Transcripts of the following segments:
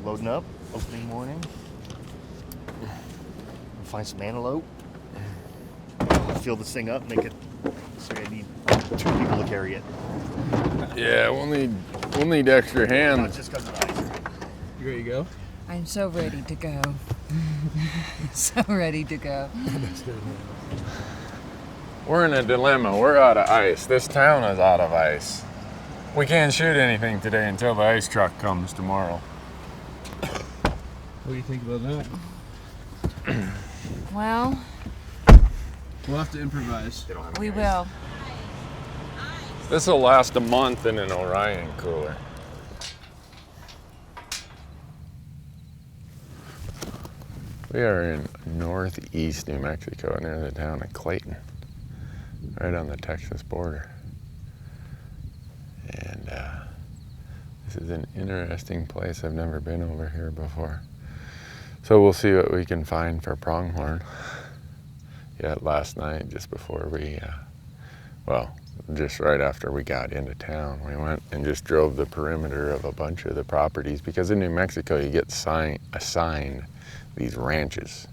Loading up, opening morning. Find some antelope. Fill this thing up, make it so I need 2 people to carry it. Yeah, we'll need extra hands. Not just because of the ice. You ready to go? I'm so ready to go. So ready to go. We're in a dilemma. We're out of ice. This town is out of ice. We can't shoot anything today until the ice truck comes tomorrow. What do you think about that? Well, We'll have to improvise. we will. This will last a month in an Orion cooler. We are in northeast New Mexico near the town of Clayton, right on the Texas border. And this is an interesting place. I've never been over here before. So we'll see what we can find for pronghorn. Yeah, last night, just before we, just right after we got into town, we went and just drove the perimeter of a bunch of the properties, because in New Mexico you get assigned these ranches,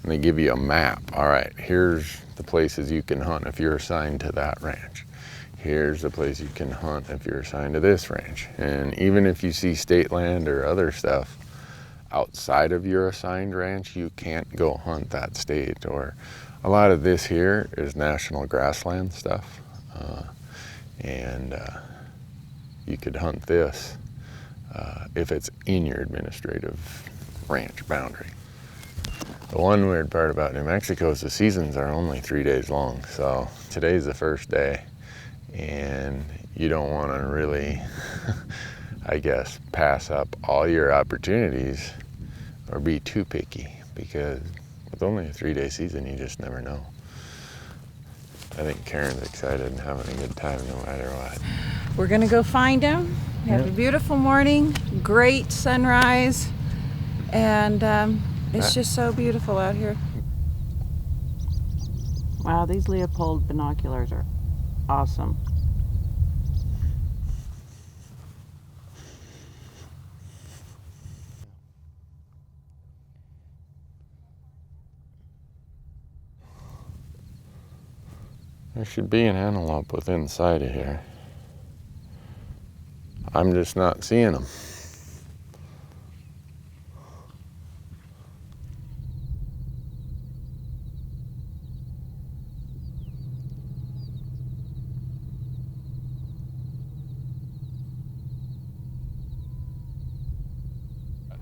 and they give you a map. All right, here's the places you can hunt if you're assigned to that ranch. Here's the place you can hunt if you're assigned to this ranch. And even if you see state land or other stuff outside of your assigned ranch, you can't go hunt that state. Or a lot of this here is national grassland stuff, and you could hunt this if it's in your administrative ranch boundary. The one weird part about New Mexico is the seasons are only 3 days long. So today's the first day, and you don't want to really, I guess, pass up all your opportunities or be too picky, because with only a 3-day season, you just never know. I think Karen's excited and having a good time no matter what. We're gonna go find him. We have a beautiful morning, great sunrise, and it's just so beautiful out here. Wow, these Leopold binoculars are awesome. There should be an antelope within sight of here. I'm just not seeing them.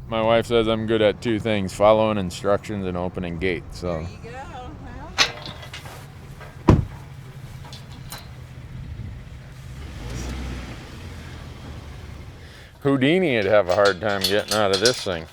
My wife says I'm good at 2 things, following instructions and opening gates. So. There you go. Houdini'd have a hard time getting out of this thing.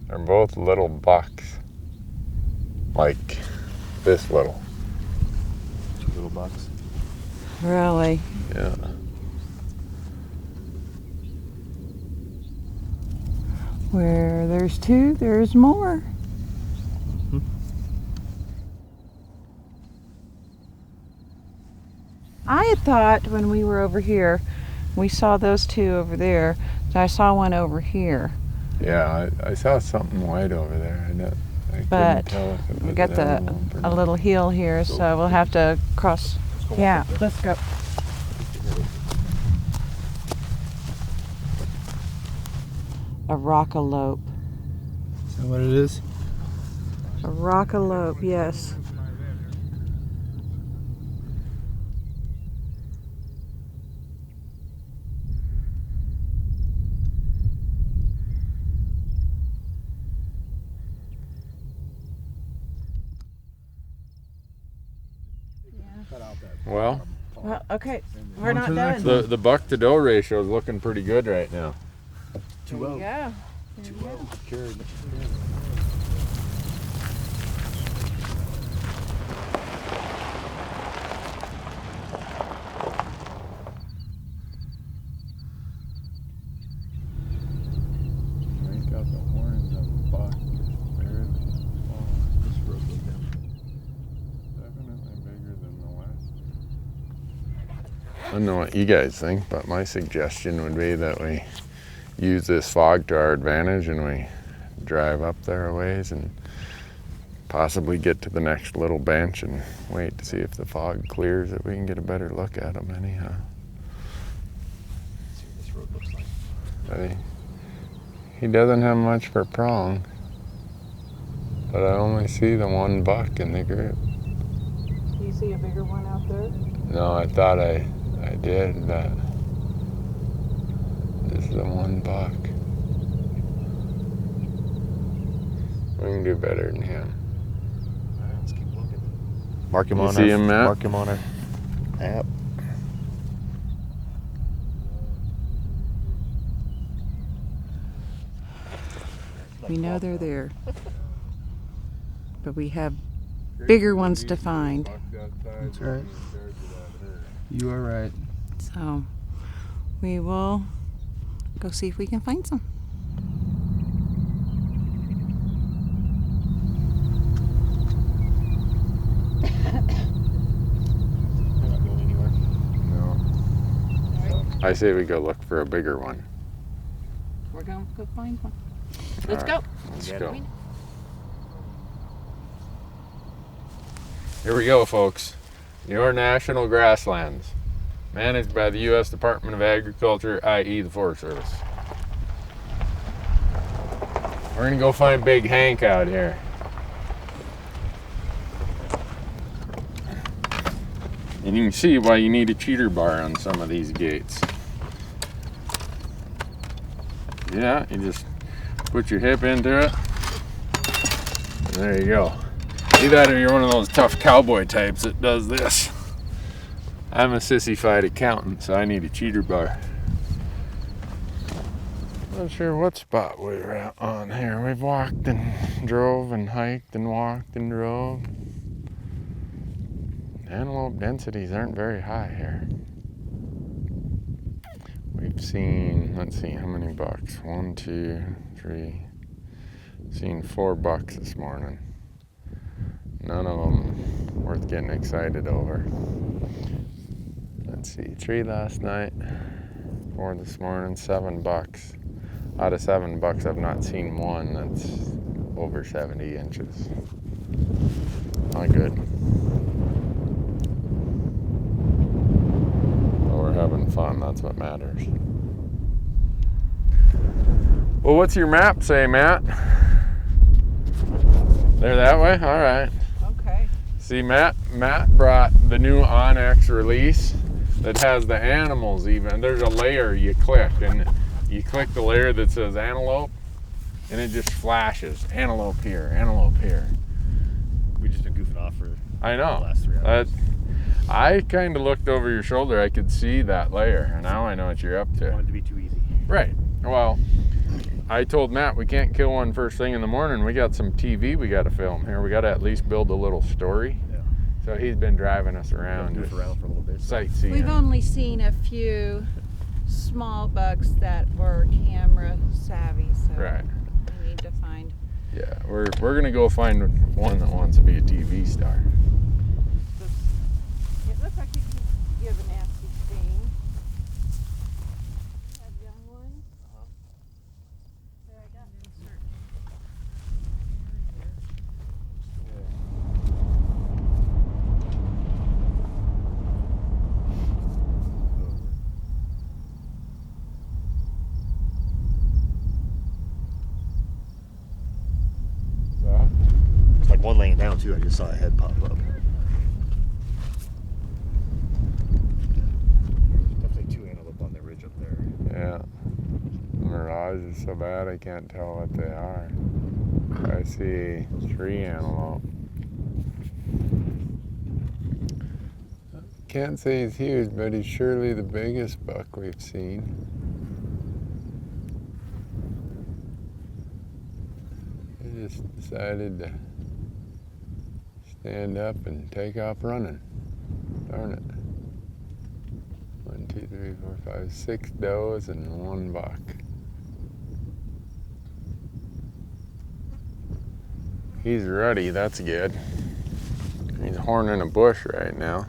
They're both little bucks, like this little. 2 little bucks. Really? Yeah. Where there's 2, there's more. I had thought when we were over here, we saw those 2 over there, that I saw one over here. Yeah, I saw something white over there. I But couldn't tell if it was we got an antelope or a not. little hill here, so we'll have to cross. Yeah, let's go. A rockalope. Is that what it is? A rockalope, yes. Well, Well, okay, we're not to the next done. the buck to doe ratio is looking pretty good right now. There you go. Too well. don't know what you guys think, but my suggestion would be that we use this fog to our advantage and we drive up there a ways and possibly get to the next little bench and wait to see if the fog clears, that we can get a better look at them anyhow. See what this road looks like. But he doesn't have much for prong, but I only see the one buck in the group. Do you see a bigger one out there? No, I thought I did, but this is the one buck. We can do better than him. All right, let's keep looking. Mark him You on see our, him, Matt? Mark him on our app. We know they're there. But we have bigger ones to find. That's right. You are right. So we will go see if we can find some. They're not going anywhere. No. I say we go look for a bigger one. We're going to go find one. Let's All right, go. Let's Yeah. go. Here we go, folks. Your national grasslands, managed by the U.S. Department of Agriculture, i.e. the Forest Service. We're gonna go find Big Hank out here. And you can see why you need a cheater bar on some of these gates. Yeah, you just put your hip into it. And there you go. See that, or you're one of those tough cowboy types that does this. I'm a sissified accountant, so I need a cheater bar. Not sure what spot we were at on here. We've walked and drove and hiked and walked and drove. Antelope densities aren't very high here. We've seen, let's see, how many bucks? 1, 2, 3. Seen 4 bucks this morning. None of them worth getting excited over. Let's see, 3 last night, 4 this morning, 7 bucks. Out of 7 bucks, I've not seen one that's over 70 inches. Not good. But we're having fun, that's what matters. Well, what's your map say, Matt? They're that way? All right. Okay. See, Matt brought the new onX release that has the animals even. There's a layer you click, and you click the layer that says antelope, and it just flashes. Antelope here, antelope here. We've just been goofing off for I know. the last 3 hours. I kind of looked over your shoulder. I could see that layer, and now I know what you're up I to. wanted it to be too easy. Right. Well, I told Matt we can't kill one first thing in the morning. We got some TV we got to film here. We got to at least build a little story. Yeah. So he's been driving us around, Goof just around for a little bit. sightseeing. We've only seen a few small bucks that were camera savvy, so Right. we need to find. Yeah, we're gonna go find one that wants to be a TV star. It looks like you can give a nasty sting. You have young ones. There, I got insert. Yeah. It's like one laying down too. I just saw a head pop up. Definitely 2 antelope on the ridge up there. Yeah. The mirage is so bad I can't tell what they are. I see 3 antelope. Can't say he's huge, but he's surely the biggest buck we've seen. He just decided to stand up and take off running. Darn it. 1, 2, 3, 4, 5, 6 does and 1 buck. He's ruddy, that's good. He's horning a bush right now.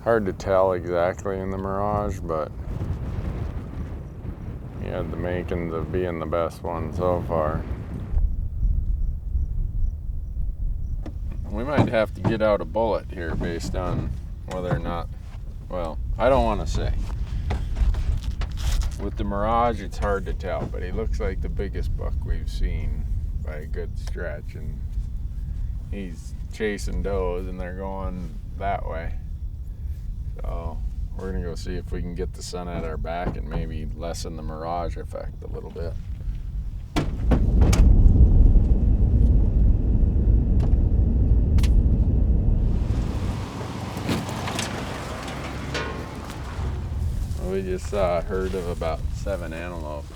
Hard to tell exactly in the mirage, but he had the makings of being the best one so far. We might have to get out a bullet here based on whether or not, well, I don't want to say. With the mirage, it's hard to tell, but he looks like the biggest buck we've seen by a good stretch, and he's chasing does and they're going that way. So we're gonna go see if we can get the sun at our back and maybe lessen the mirage effect a little bit. We just saw a herd of about 7 antelope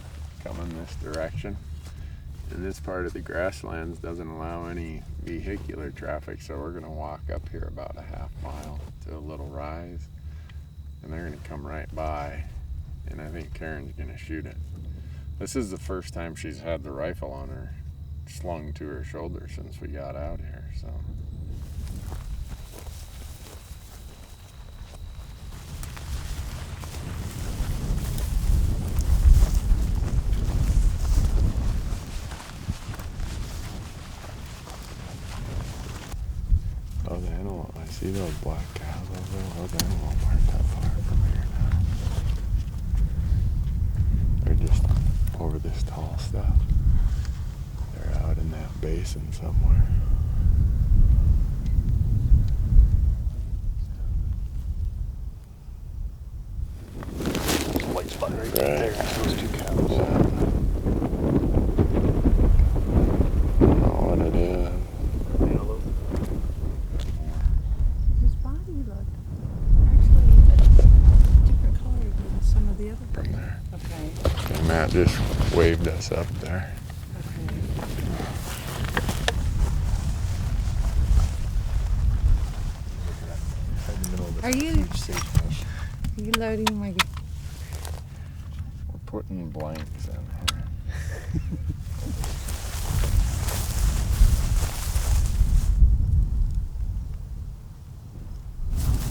coming this direction. And this part of the grasslands doesn't allow any vehicular traffic, so we're gonna walk up here about a half mile to a little rise, and they're gonna come right by, and I think Karen's gonna shoot it. This is the first time she's had the rifle on her, slung to her shoulder since we got out here, so. Oh, the antelope. I see those black cows over there. Those antelope aren't that far from here now. They're just over this tall stuff. They're out in that basin somewhere. White spot right Right. there. Those 2 cows. I don't know what it is. Antelope. His body looked actually a different color than some of the other From birds. there. Okay. And Matt just waved us up there. Right in the middle of this Are you- huge sagebrush. Are you loading my? We're putting blanks in here.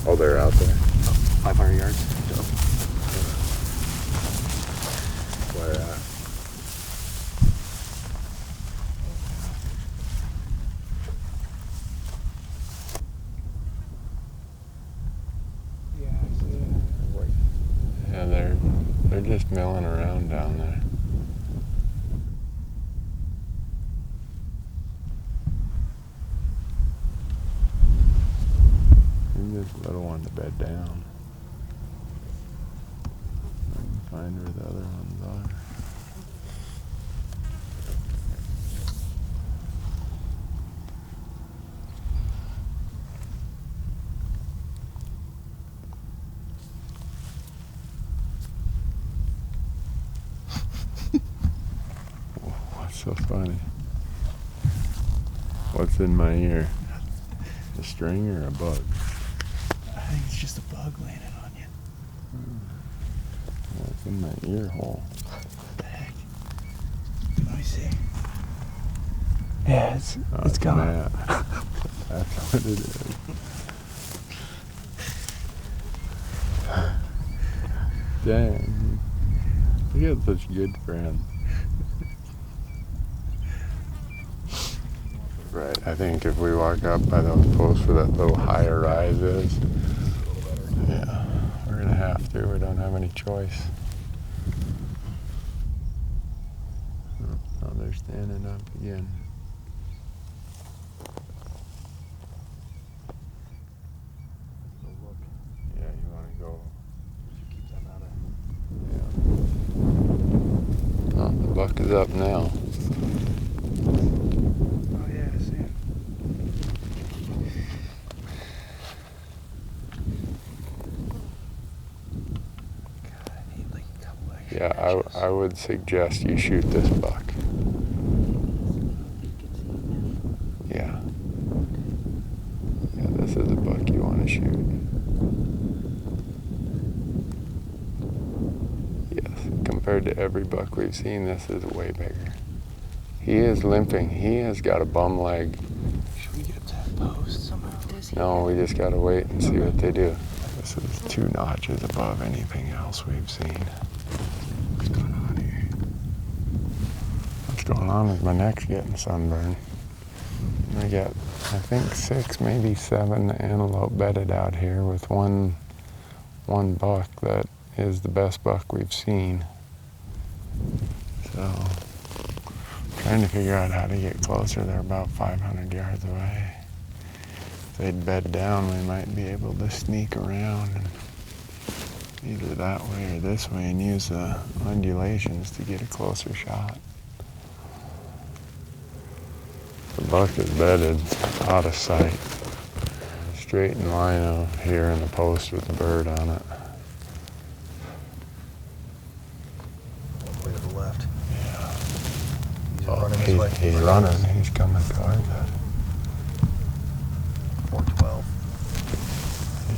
Oh, they're out there? 500 yards. Where at? Yeah, I see it. Yeah, they're just milling around down there. Leave this little one to bed down. I can find where the other ones are. What's so funny? What's in my ear? A string or a bug? I think it's just a bug landing on you. What's in my ear hole? What the heck? Let me see. Yeah, it's gone. Matt. That's what it is. Dang. We had such good friends. Right, I think if we walk up by those posts where that little higher rise is, yeah, we're gonna have to. We don't have any choice. Oh, they're standing up again. Yeah, you wanna go? Keep them out of. Yeah. Oh, the buck is up now. Oh yeah, I see it. God, I need like a couple extra Yeah, inches. I would suggest you shoot this buck. Yeah. Yeah, this is a buck you want to shoot. Yes, compared to every buck we've seen, this is way bigger. He is limping. He has got a bum leg. Should we get up to that post somehow? Does he? No, we just gotta wait and see what they do. This is 2 notches above anything else we've seen. What's going on here? What's going on is my neck's getting sunburned. I got, I think 6, maybe 7 antelope bedded out here with one buck that is the best buck we've seen. So, trying to figure out how to get closer. They're about 500 yards away. If they'd bed down, we might be able to sneak around and either that way or this way and use the undulations to get a closer shot. The buck is bedded out of sight, straight in line of here in the post with the bird on it. Way to the left. Yeah. He's running this way. He's running. He's coming towards us. 412.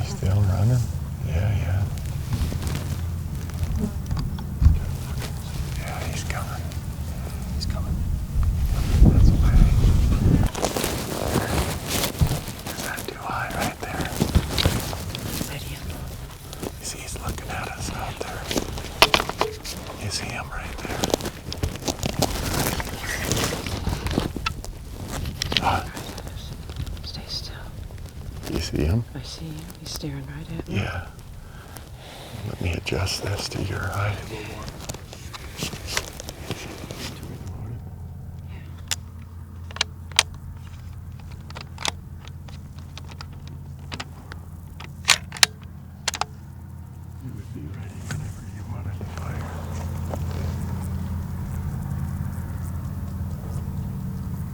He's still running? Yeah. Yeah, he's coming. He's coming. That's okay. Is that too high right there? You see he's looking at us out there. You see him right there. Stay still. You see him? I see him. He's staring right at me. Yeah. Let me adjust this to your height. You would be ready whenever you wanted to fire.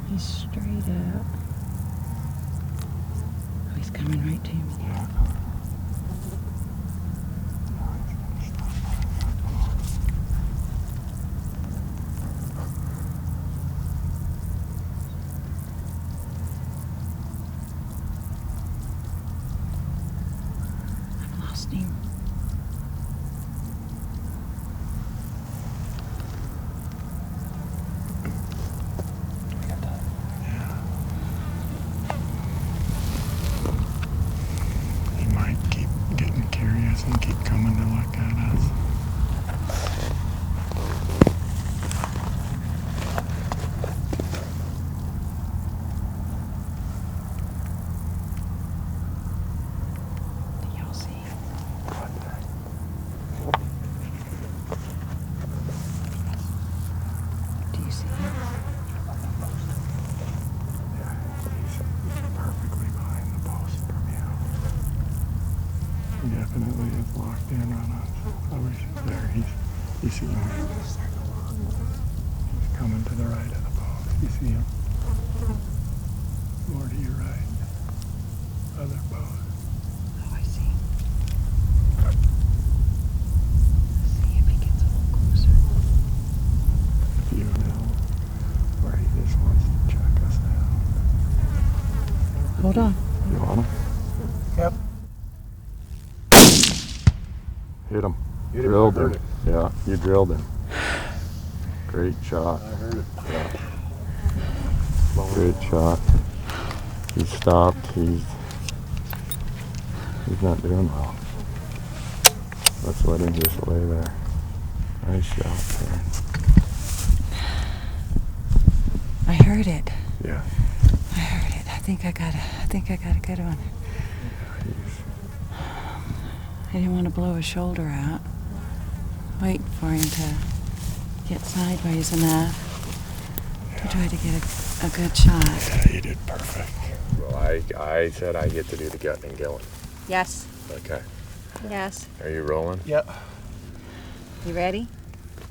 He's straight up. Oh, he's coming right to me. I've lost him. He might keep getting curious and keep coming to look at us. Do y'all see him? Do you see him? Yeah, he's perfectly behind the post from you. He definitely is locked in on us. I wish there. You see him. He's coming to the right of the post. You see him? More to your right. Other post. Oh, I see him. See if he gets a little closer. You know where he just wants to check us out. Hold on. You want him? Yep. Hit him. You didn't Drilled hurt him. it. Yeah, you drilled him. Great shot. I heard it. Great shot. He stopped. He's not doing well. Let's let him just lay there. Nice shot, Karen. I heard it. Yeah. I heard it. I think I got a good one. I didn't want to blow his shoulder out. Waiting for him to get sideways enough to try to get a good shot. Yeah, you did perfect. Well, I said I get to do the gut and gilling. Yes. Okay. Yes. Are you rolling? Yep. You ready?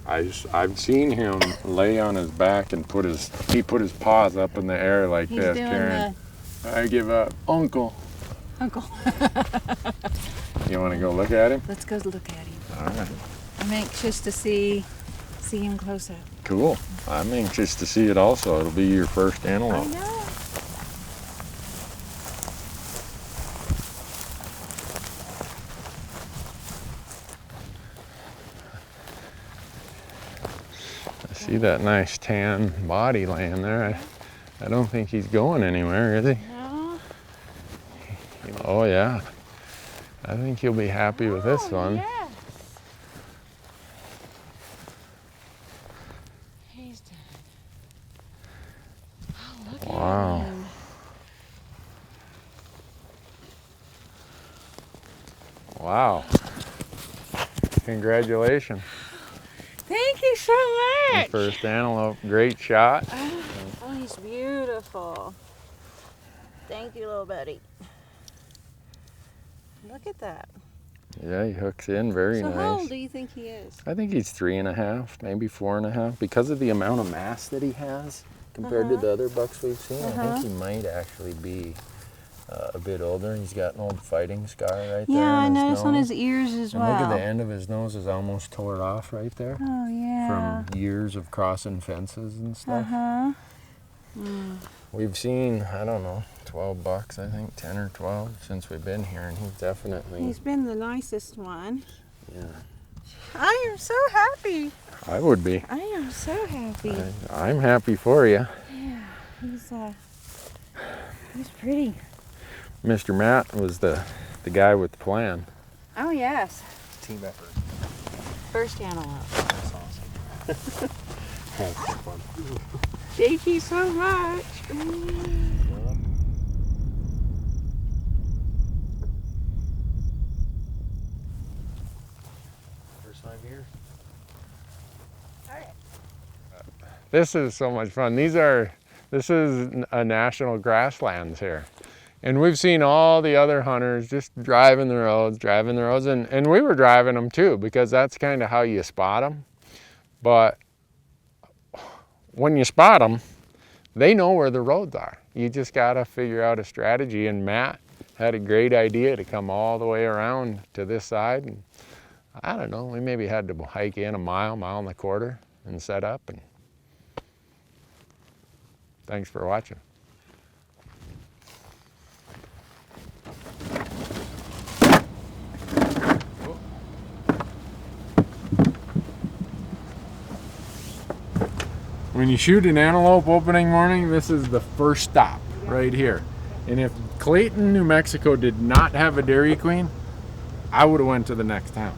I've seen him lay on his back and put his paws up in the air like He's this, doing Karen. I give up. Uncle. Uncle. You want to go look at him? Let's go look at him. All right. I'm anxious to see him close up. Cool. I'm anxious to see it also. It'll be your first I antelope. know. I see that nice tan body laying there. I don't think he's going anywhere, is he? No. Oh yeah. I think he'll be happy with this one. Yes. He's done. Oh, look Wow. at him. Wow. Congratulations. Thank you so Your much. first antelope. Great shot. Oh, he's beautiful. Thank you, little buddy. Look at that. Yeah, he hooks in very So nice. how old do you think he is? I think he's 3.5, maybe 4.5. Because of the amount of mass that he has compared to the other bucks we've seen, I think he might actually be a bit older. He's got an old fighting scar right there. Yeah, I on his noticed on nose. his ears as And well. look at the end of his nose is almost tore off right there. Oh, yeah. From years of crossing fences and stuff. Uh-huh. We've seen, I don't know, 12 bucks, I think, 10 or 12 since we've been here, and he's definitely, He's been the nicest one. yeah. I am so happy. I would be. I am so happy. I'm happy for you. Yeah, he's pretty. Mr. Matt was the guy with the plan. Oh, yes. Team effort. First antelope. That's awesome. That's fun. Thank you so much. First 5 years. This is so much fun. This is a national grasslands here. And we've seen all the other hunters just driving the roads, and we were driving them too, because that's kind of how you spot them. But when you spot them, they know where the roads are. You just gotta figure out a strategy, and Matt had a great idea to come all the way around to this side. And I don't know, we maybe had to hike in a mile and a quarter and set up. And thanks for watching. When you shoot an antelope opening morning, this is the first stop right here. And if Clayton, New Mexico did not have a Dairy Queen, I would have went to the next town.